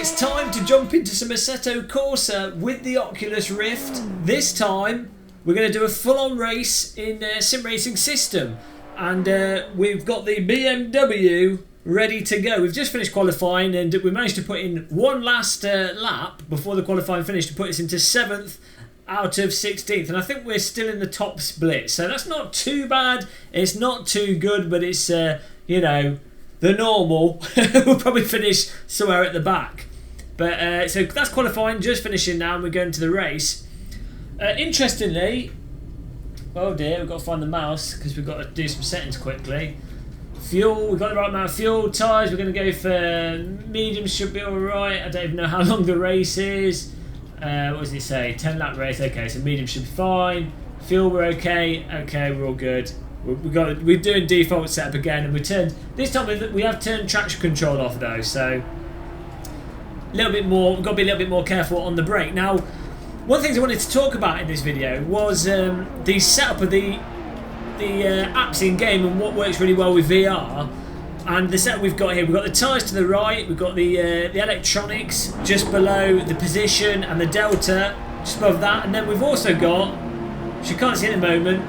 it's time to jump into some Assetto Corsa with the Oculus Rift. This time we're going to do a full-on race in sim racing system, and we've got the BMW ready to go. We've just finished qualifying and we managed to put in one last lap before the qualifying finished to put us into 7th out of 16th, and I think we're still in the top split, so that's not too bad. It's not too good, but it's you know, the normal. We'll probably finish somewhere at the back, but so that's qualifying, just finishing now, and we're going to the race. Interestingly, oh dear, we've got to find the mouse because we've got to do some settings quickly. Fuel, we've got the right amount of fuel. Tyres, we're going to go for medium, should be alright. I don't even know how long the race is. What does it say? 10 lap race. Okay, so medium should be fine. Fuel, we're okay. Okay, we're all good. We're doing default setup again, and we turned this time. We have turned traction control off though, so a little bit more. We've got to be a little bit more careful on the brake. Now, one of the things I wanted to talk about in this video was the setup of the apps in game and what works really well with VR. And the setup we've got here, we've got the tyres to the right, we've got the electronics just below the position, and the delta just above that, and then we've also got, which you can't see at the moment,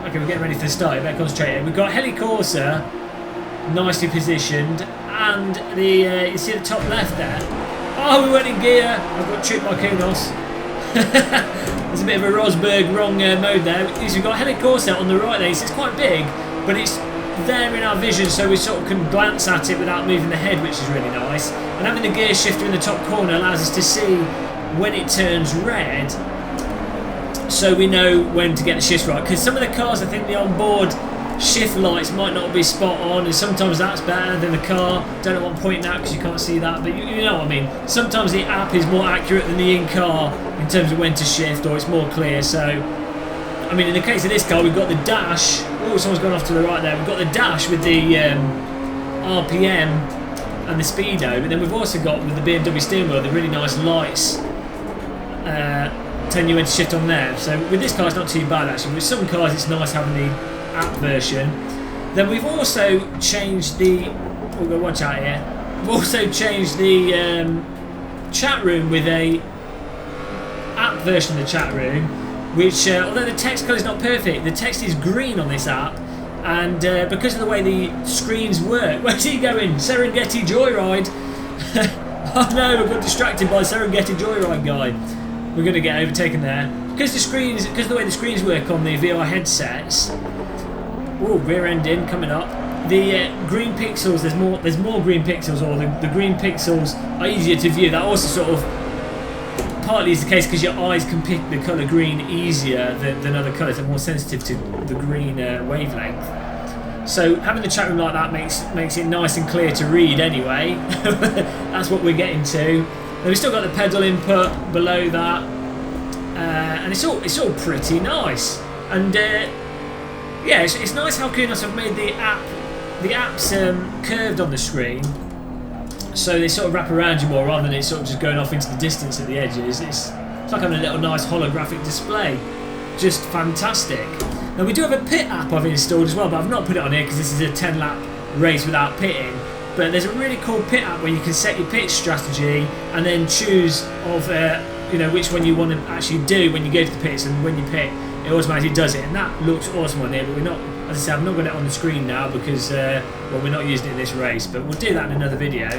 okay, we're getting ready for the start, you better concentrate here. We've got Assetto Corsa nicely positioned, and the you see the top left there. Oh, we weren't in gear. I've got tripped by Kunos. There's a bit of a Rosberg wrong mode there. We've got Assetto Corsa on the right there. It's quite big, but it's there in our vision, so we sort of can glance at it without moving the head, which is really nice. And having the gear shifter in the top corner allows us to see when it turns red, so we know when to get the shifts right. Because some of the cars, I think the onboard shift lights might not be spot on, and sometimes that's better than the car. Don't know what I'm pointing at because you can't see that, but you know what I mean. Sometimes the app is more accurate than the in-car in terms of when to shift, or it's more clear. So I mean, in the case of this car, we've got the dash. Oh, someone's gone off to the right there. We've got the dash with the RPM and the speedo, but then we've also got, with the BMW steering wheel, the really nice lights telling you when to shift on there. So with this car, it's not too bad actually. With some cars, it's nice having the app version. Then we've also changed the. We've got to watch out here. We've also changed the chat room with a app version of the chat room, which, although the text colour is not perfect, the text is green on this app, and because of the way the screens work. Where's he going? Serengeti Joyride. Oh no, we got distracted by Serengeti Joyride guy. We're going to get overtaken there. Because of the way the screens work on the VR headsets. Oh, rear end in, coming up. The green pixels, there's more green pixels, or the green pixels are easier to view. That also sort of partly is the case because your eyes can pick the colour green easier than other colours. They're more sensitive to the green wavelength. So having the chat room like that makes it nice and clear to read anyway. That's what we're getting to. Then we've still got the pedal input below that, and it's all pretty nice. And yeah, it's nice how Kunos have made the apps curved on the screen, so they sort of wrap around you more rather than it sort of just going off into the distance at the edges. It's like having a little nice holographic display. Just fantastic. Now we do have a pit app I've installed as well, but I've not put it on here because this is a 10 lap race without pitting. But there's a really cool pit app where you can set your pit strategy and then choose of you know, which one you want to actually do when you go to the pits, and when you pit it automatically does it, and that looks awesome on there. But we're not, as I said, I've not got it on the screen now because well, we're not using it in this race, but we'll do that in another video.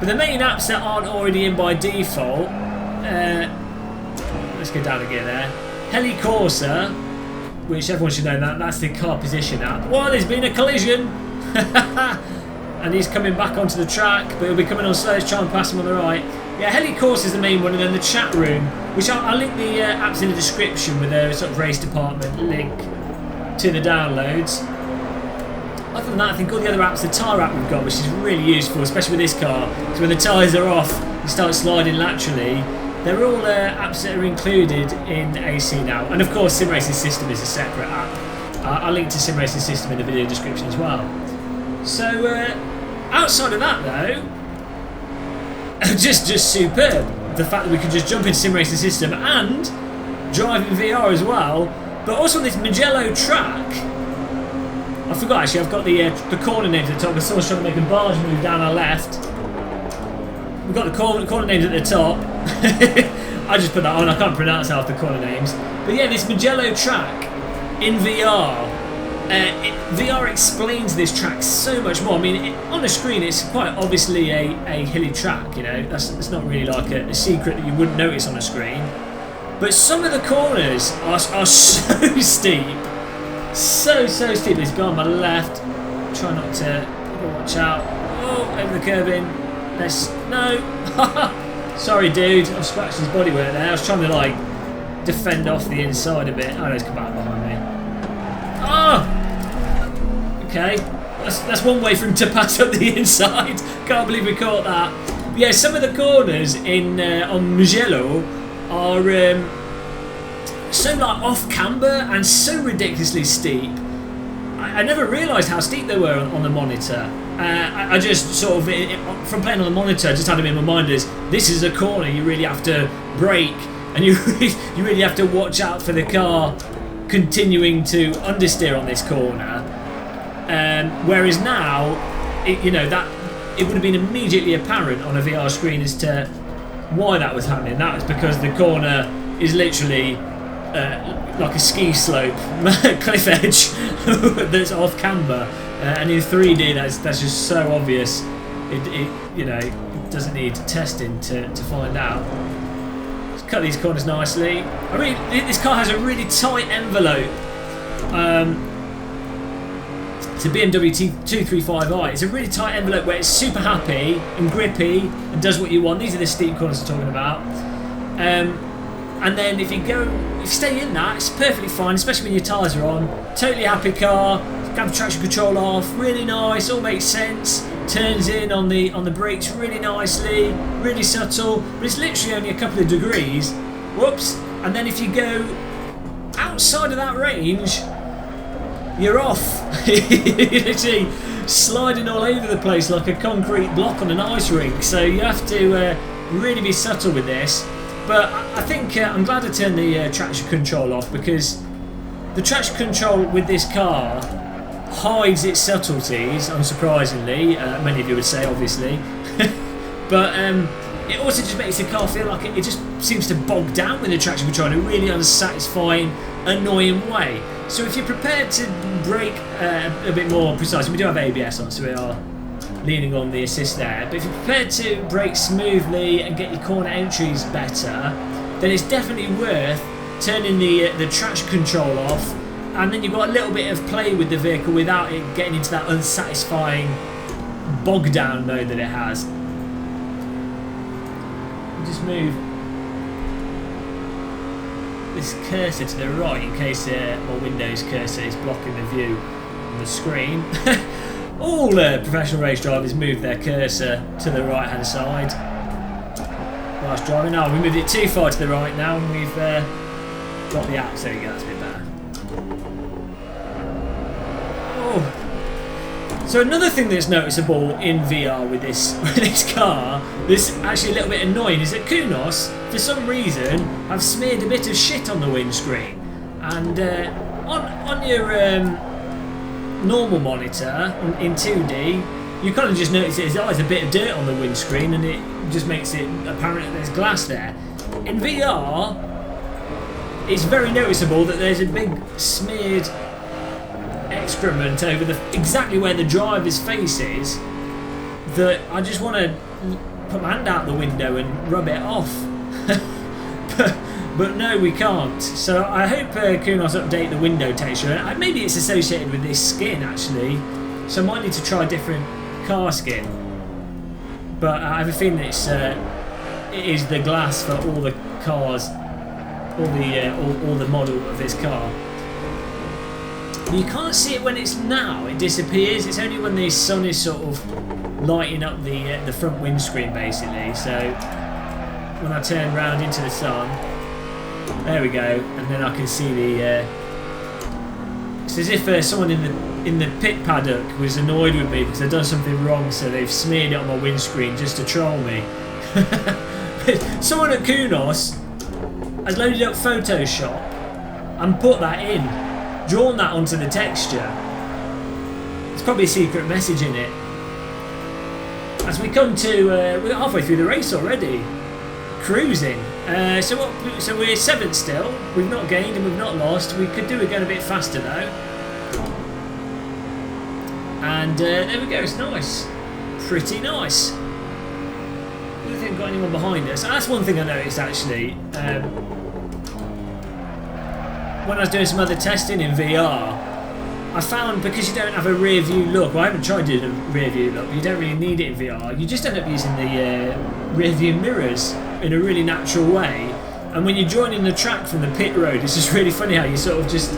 But the main apps that aren't already in by default, let's go down again there. Assetto Corsa, which everyone should know that's the car position app. Well, there's been a collision. And he's coming back onto the track, but he'll be coming on slow. Let's try and pass him on the right. Yeah, Assetto Corsa is the main one, and then the chat room, which I'll link the apps in the description with a sort of race department link to the downloads. Other than that, I think all the other apps, the tyre app we've got, which is really useful, especially with this car, so when the tyres are off, you start sliding laterally. They're all apps that are included in AC now, and of course, Sim Racing System is a separate app. I'll link to Sim Racing System in the video description as well. So outside of that though, just superb. The fact that we can just jump into Sim Racing System and drive in VR as well, but also on this Mugello track. I forgot actually, I've got the corner names at the top, because someone's trying to make a barge move down our left. we've got the corner names at the top. I just put that on. I can't pronounce half the corner names. But yeah, this Mugello track in VR. VR explains this track so much more. I mean, on the screen, it's quite obviously a hilly track. You know, that's not really like a secret that you wouldn't notice on a screen. But some of the corners are so steep, so steep. This guy on my left. Try not to watch out. Oh, over the curbing. No. Sorry, dude. I scratched his bodywork there. I was trying to like defend off the inside a bit. Oh, no, he's come back behind me. Oh. Okay, that's one way for him to pass up the inside. Can't believe we caught that. But yeah, some of the corners in on Mugello are so like off camber and so ridiculously steep. I never realised how steep they were on the monitor. I just sort of, from playing on the monitor, I just had them in my mind as this is a corner you really have to brake and you really have to watch out for the car continuing to understeer on this corner. Whereas now, it would have been immediately apparent on a VR screen as to why that was happening. That was because the corner is literally like a ski slope, cliff edge that's off camber, and in 3D that's just so obvious. It doesn't need testing to find out. Let's cut these corners nicely. This car has a really tight envelope. It's a BMW T300. It's a really tight envelope where it's super happy and grippy and does what you want. These are the steep corners I'm talking about. And then if you stay in that, it's perfectly fine, especially when your tyres are on. Totally happy car. Have the traction control off. Really nice. All makes sense. Turns in on the brakes really nicely. Really subtle. But it's literally only a couple of degrees. Whoops. And then if you go outside of that range, you're off. You're literally sliding all over the place like a concrete block on an ice rink. So you have to really be subtle with this. But I think I'm glad I turned the traction control off, because the traction control with this car hides its subtleties, unsurprisingly. Many of you would say, obviously. But it also just makes the car feel like it just seems to bog down with the traction control in a really unsatisfying, annoying way. So if you're prepared to brake a bit more precise, we do have ABS on, so we are leaning on the assist there, but if you're prepared to brake smoothly and get your corner entries better, then it's definitely worth turning the traction control off, and then you've got a little bit of play with the vehicle without it getting into that unsatisfying bog down mode that it has. Just move this cursor to the right in case my Windows cursor is blocking the view on the screen. All professional race drivers move their cursor to the right hand side whilst driving. Now we moved it too far to the right now, and we've got the app. There we go, that's a bit better. Oh. So another thing that's noticeable in VR with this car, this actually a little bit annoying, is that Kunos, for some reason, have smeared a bit of shit on the windscreen, and on your normal monitor in 2D, you kind of just notice there's always a bit of dirt on the windscreen, and it just makes it apparent that there's glass there. In VR, it's very noticeable that there's a big smeared excrement over exactly where the driver's face is, that I just want to put my hand out the window and rub it off. But no, we can't. So I hope Kunos update the window texture. Maybe it's associated with this skin, actually. So I might need to try a different car skin. But I have a feeling it is the glass for all the cars, all the model of this car. But you can't see it when it's now. It disappears. It's only when the sun is sort of lighting up the front windscreen, basically. So when I turn round into the sun, there we go, and then I can see it's as if someone in the pit paddock was annoyed with me because I'd done something wrong, so they've smeared it on my windscreen just to troll me. Someone at Kunos has loaded up Photoshop and put that in, drawn that onto the texture. There's probably a secret message in it. as we come to, we're halfway through the race already, cruising. So we're 7th still. We've not gained and we've not lost. We could do it going a bit faster though. And there we go. It's nice, pretty nice. I don't think we've got anyone behind us. That's one thing I noticed actually. When I was doing some other testing in VR, I found because you don't have a rear view look, well, I haven't tried doing a rear view look, but you don't really need it in VR. You just end up using the rear view mirrors in a really natural way. And when you're joining the track from the pit road, it's just really funny how you sort of just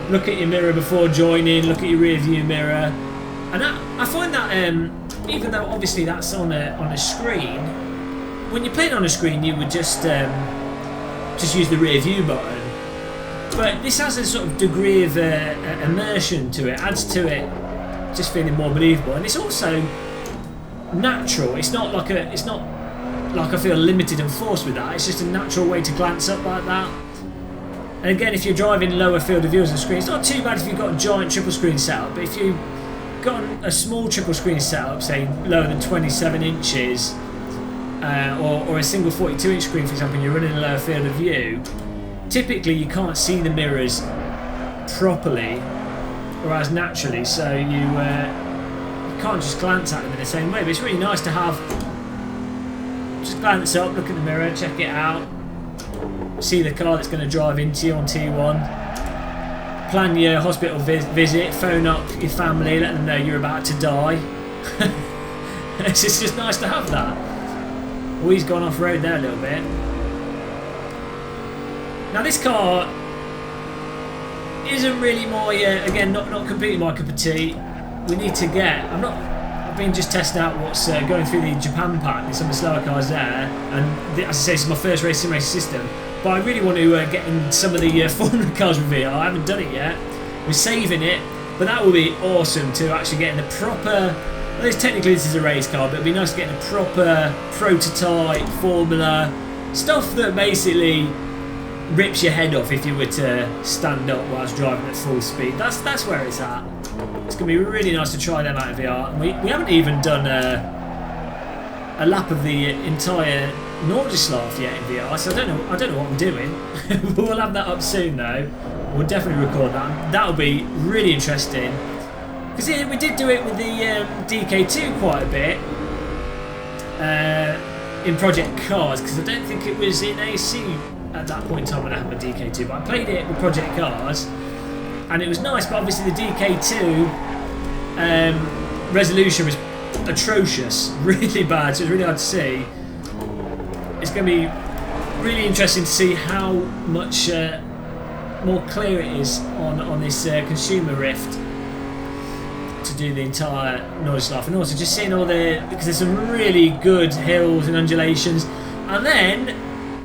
look at your mirror before joining, look at your rear view mirror. And I find that even though obviously that's on a screen, when you're playing on a screen you would just use the rear view button. But this has a sort of degree of immersion to it, adds to it, just feeling more believable, and it's also natural. It's not like I feel limited and forced with that. It's just a natural way to glance up like that. And again, if you're driving lower field of view on the screen, it's not too bad if you've got a giant triple screen setup. But if you've got a small triple screen setup, say lower than 27 inches, or a single 42-inch screen, for example, and you're running a lower field of view. Typically you can't see the mirrors properly or as naturally, so you can't just glance at them in the same way. But it's really nice to have, just glance up, look at the mirror, check it out, see the car that's going to drive into you on T1, plan your hospital visit, phone up your family, let them know you're about to die. It's just nice to have that. Oh, he's gone off road there a little bit. Now this car isn't really my, again, not completely my cup of tea. We need to get, I've been just testing out what's going through the Japan pack. There's some of the slower cars there, and as I say, this is my first sim race system. But I really want to get in some of the Formula cars with VR. I haven't done it yet. We're saving it, but that would be awesome to actually get in the proper, well, technically this is a race car, but it'd be nice to get in a proper prototype Formula stuff that basically rips your head off if you were to stand up whilst driving at full speed. That's where it's at. It's going to be really nice to try them out in VR. And we haven't even done a lap of the entire Nordislav yet in VR, so I don't know what I'm doing. We'll have that up soon though. We'll definitely record that. That'll be really interesting. Because we did do it with the DK2 quite a bit in Project Cars, because I don't think it was in AC at that point in time when I had my DK2, but I played it with Project Cars and it was nice. But obviously the DK2 resolution was atrocious, really bad, so it's really hard to see. It's going to be really interesting to see how much more clear it is on this consumer Rift to do the entire Nordislav, and also just seeing all because there's some really good hills and undulations. And then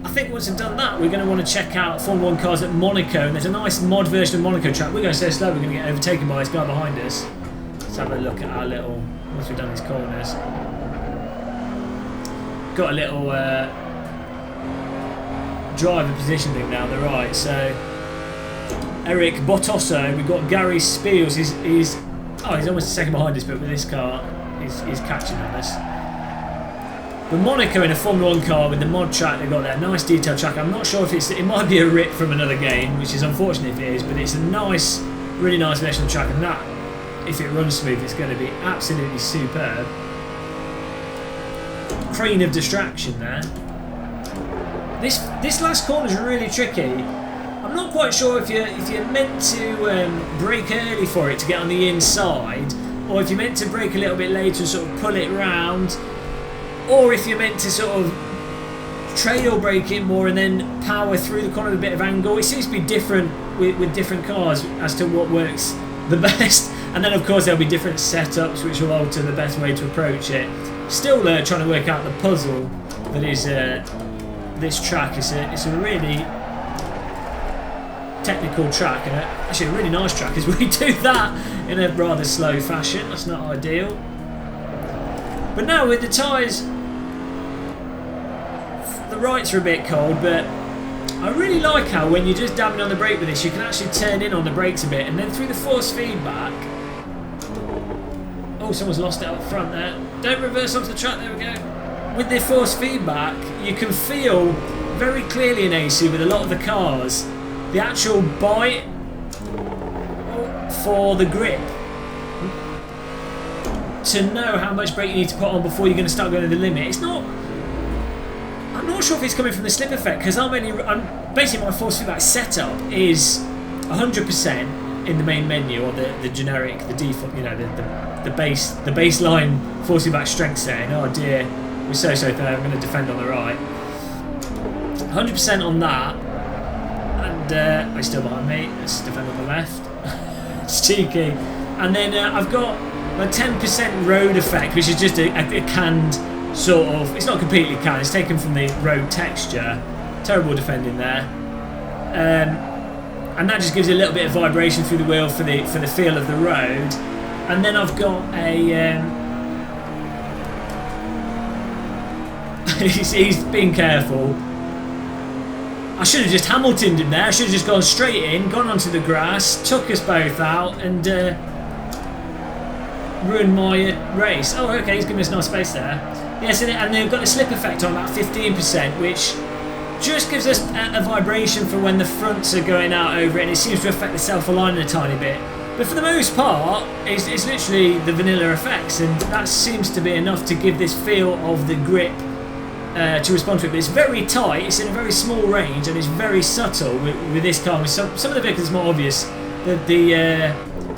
I think once I've done that, we're going to want to check out Formula 1 cars at Monaco, and there's a nice mod version of Monaco track. We're going so slow, we're going to get overtaken by this guy behind us. Let's have a look at our little, once we've done these corners. Got a little driver position thing down the right, so Eric Bottosso, we've got Gary Spiels, he's almost a second behind us, but with this car, he's catching on us. But Monaco in a Formula 1 car with the mod track they've got there, nice detailed track. I'm not sure if it might be a rip from another game, which is unfortunate if it is, but it's a nice, really nice version of the track, and that, if it runs smooth, it's going to be absolutely superb. Crane of distraction there. This last corner is really tricky. I'm not quite sure if you're meant to brake early for it to get on the inside, or if you're meant to brake a little bit later and sort of pull it round, or if you're meant to sort of trail brake it more and then power through the corner with a bit of angle. It seems to be different with different cars as to what works the best. And then of course there'll be different setups which will alter the best way to approach it. Still trying to work out the puzzle that is this track. It's a really technical track, and actually a really nice track as we do that in a rather slow fashion. That's not ideal. But now with the tyres, the rights are a bit cold, but I really like how when you're just dabbing on the brake with this, you can actually turn in on the brakes a bit, and then through the force feedback, Oh, someone's lost it up front there. Don't reverse onto the track. There we go. With the force feedback, you can feel very clearly in AC with a lot of the cars the actual bite for the grip, to know how much brake you need to put on before you're going to start going to the limit. It's not. I'm not sure if it's coming from the slip effect, because basically my force feedback setup is 100% in the main menu, or the generic, the default, you know, the baseline force feedback strength setting. Oh dear, we're so there. I'm going to defend on the right. 100% on that, and he's still behind me. Let's defend on the left. It's cheeky. And then I've got a 10% road effect, which is just a canned sort of. It's not completely canned. It's taken from the road texture. Terrible defending there. And that just gives you a little bit of vibration through the wheel for the feel of the road. And then I've got a he's being careful. I should have just Hamiltoned him there. I should have just gone straight in, gone onto the grass, took us both out, and ruined my race. Oh, okay, he's giving us nice space there. Yes, and they've got a slip effect on about 15%, which just gives us a vibration for when the fronts are going out over it, and it seems to affect the self-aligning a tiny bit. But for the most part, it's literally the vanilla effects, and that seems to be enough to give this feel of the grip to respond to it. But it's very tight, it's in a very small range, and it's very subtle with this car. With some of the vehicles it's more obvious. The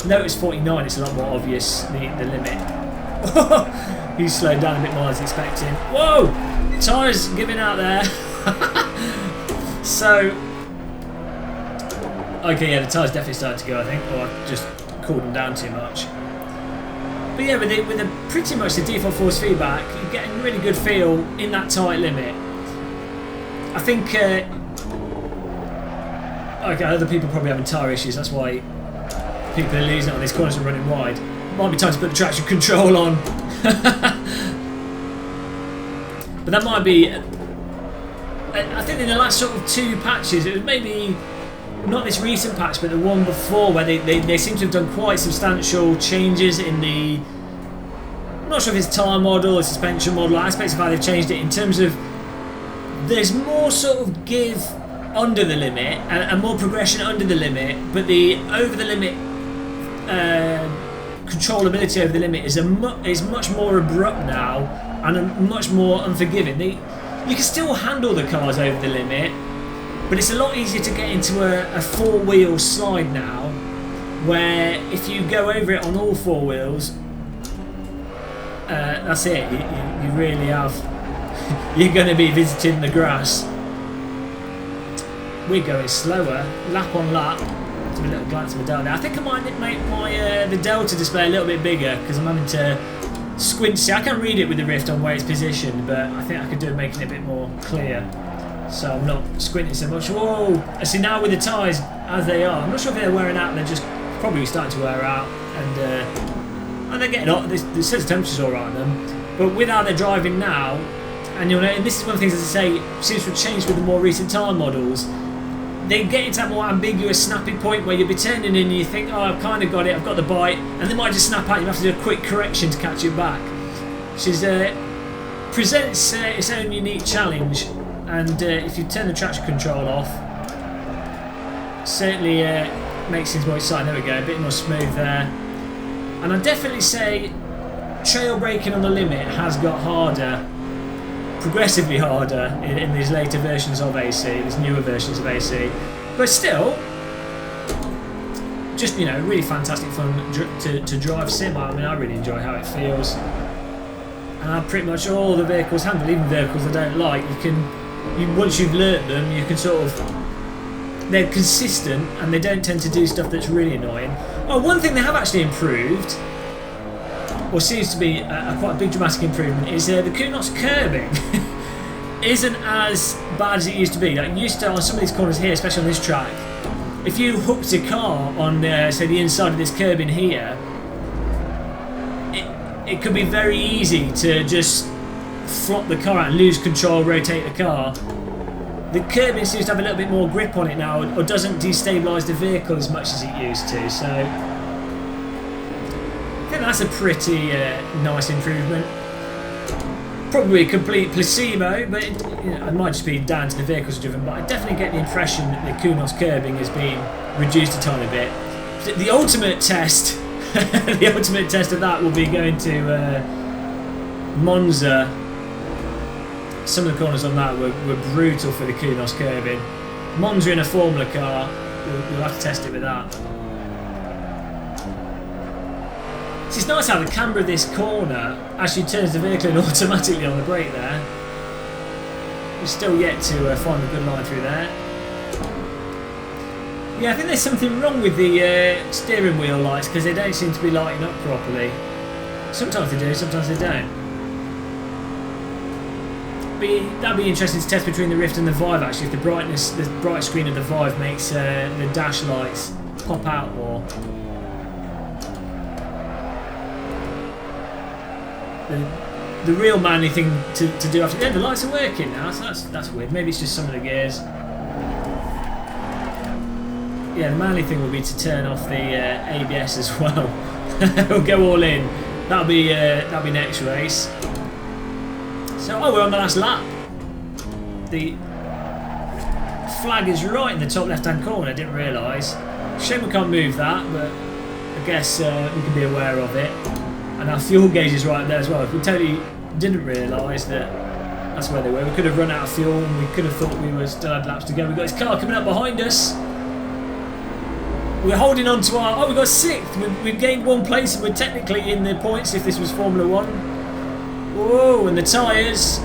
Lotus 49, it's a lot more obvious, the limit. He's slowed down a bit more as expecting. Whoa! Tyres giving out there. So, okay, yeah, the tyres definitely started to go, I think, or I just cooled them down too much. But yeah, with pretty much the default force feedback, you're getting a really good feel in that tight limit. I think, okay, other people are probably having tyre issues, that's why people are losing it on these corners and running wide. Might be time to put the traction control on. But that might be. I think in the last sort of 2 patches, it was maybe not this recent patch, but the one before, where they seem to have done quite substantial changes in the. I'm not sure if it's tyre model or suspension model, aspects of how they've changed it in terms of. There's more sort of give under the limit and more progression under the limit, but the over the limit controllability over the limit is much more abrupt now and much more unforgiving. You can still handle the cars over the limit, but it's a lot easier to get into a 4-wheel slide now, where if you go over it on all 4 wheels, that's it. You really have. You're going to be visiting the grass. We're going slower, lap on lap. Give a little glance at my delta. I think I might make my the delta display a little bit bigger, because I'm having to squint. See, I can't read it with the Rift on where it's positioned, but I think I could do it making it a bit more clear, so I'm not squinting so much. Whoa! I see now with the tyres as they are. I'm not sure if they're wearing out. They're just probably starting to wear out, and they're getting hot. The sense of temperature's all right on them, but with how they're driving now, and you'll know, and this is one of the things, as I say, seems to have changed with the more recent tyre models. They get into that more ambiguous snapping point where you'll be turning in and you think, oh, I've kind of got it, I've got the bite, and they might just snap out. You have to do a quick correction to catch it back. Which is, presents its own unique challenge, and if you turn the traction control off, certainly makes things more exciting. There we go, a bit more smooth there. And I'd definitely say trail braking on the limit has got harder, progressively harder in these later versions of AC, these newer versions of AC, but still, just, you know, really fantastic fun to drive sim. I mean, I really enjoy how it feels, and how pretty much all the vehicles handle, even vehicles I don't like. Once you've learnt them, you can sort of. They're consistent and they don't tend to do stuff that's really annoying. Oh, one thing they have actually improved, or seems to be quite a big dramatic improvement, is the Kunos curbing isn't as bad as it used to be. Like, used to, on some of these corners here, especially on this track, if you hooked a car on, say, the inside of this curb in here, it could be very easy to just flop the car out and lose control, rotate the car. The curbing seems to have a little bit more grip on it now, or doesn't destabilise the vehicle as much as it used to, so I think That's a pretty nice improvement. Probably a complete placebo, but it might just be down to the vehicles driven, but I definitely get the impression that the Kunos curbing has been reduced a tiny bit. The ultimate test, the ultimate test of that will be going to Monza. Some of the corners on that were brutal for the Kunos curbing. Monza in a Formula car, we'll have to test it with that. It's nice how the camber of this corner actually turns the vehicle in automatically on the brake there. We're still yet to find a good line through there. Yeah, I think there's something wrong with the steering wheel lights because they don't seem to be lighting up properly. Sometimes they do, sometimes they don't. That'd be interesting to test between the Rift and the Vive actually, if the bright screen of the Vive makes the dash lights pop out more. The real manly thing to do after the lights are working now, so that's weird. Maybe it's just some of the gears. Yeah, the manly thing will be to turn off the ABS as well. We'll go all in. That'll be next race. So we're on the last lap. The flag is right in the top left-hand corner. I didn't realise. Shame we can't move that, but I guess we can be aware of it. And our fuel gauge is right there as well. If we totally didn't realise that that's where they were, we could have run out of fuel and we could have thought we were still had laps to go. We've got this car coming up behind us. We're holding on to our... we've got 6th. We've gained 1 place and we're technically in the points if this was Formula 1. Whoa, and the tyres.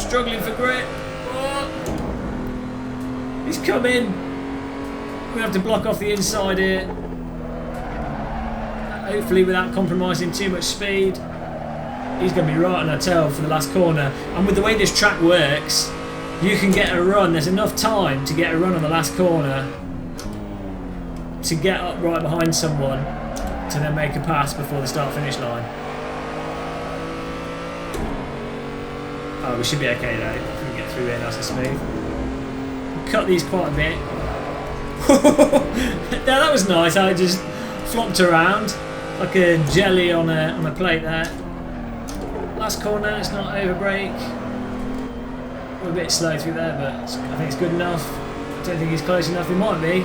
Struggling for grip. Oh. He's coming. We have to block off the inside here. Hopefully without compromising too much speed. He's going to be right on our tail for the last corner. And with the way this track works, you can get a run. There's enough time to get a run on the last corner to get up right behind someone to then make a pass before the start-finish line. Oh, we should be okay though. If we can get through here nice and smooth. Cut these quite a bit. Yeah, that was nice. I just flopped around like a jelly on a plate there. Last corner, it's not over brake. We're a bit slow through there, but I think it's good enough. I don't think he's close enough. He might be.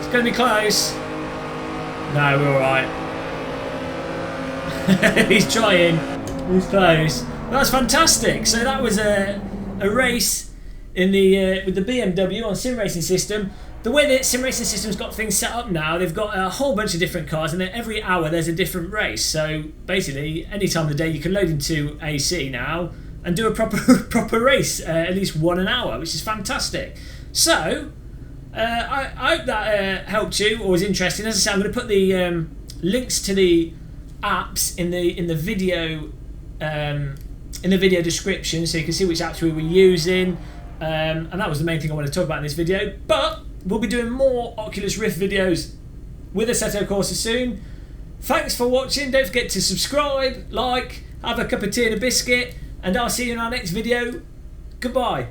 It's going to be close. No, we're all right. He's trying. He's close. That's fantastic. So that was a race in the with the BMW on sim racing system. The way that sim racing system's got things set up now, they've got a whole bunch of different cars, and then every hour there's a different race. So basically, any time of the day you can load into AC now and do a proper race, at least one an hour, which is fantastic. So I hope that helped you or was interesting. As I said, I'm going to put the links to the apps in the video description, so you can see which apps we were using. And that was the main thing I want to talk about in this video. But we'll be doing more Oculus Rift videos with Assetto Corsa soon. Thanks for watching. Don't forget to subscribe, like, have a cup of tea and a biscuit, and I'll see you in our next video. Goodbye.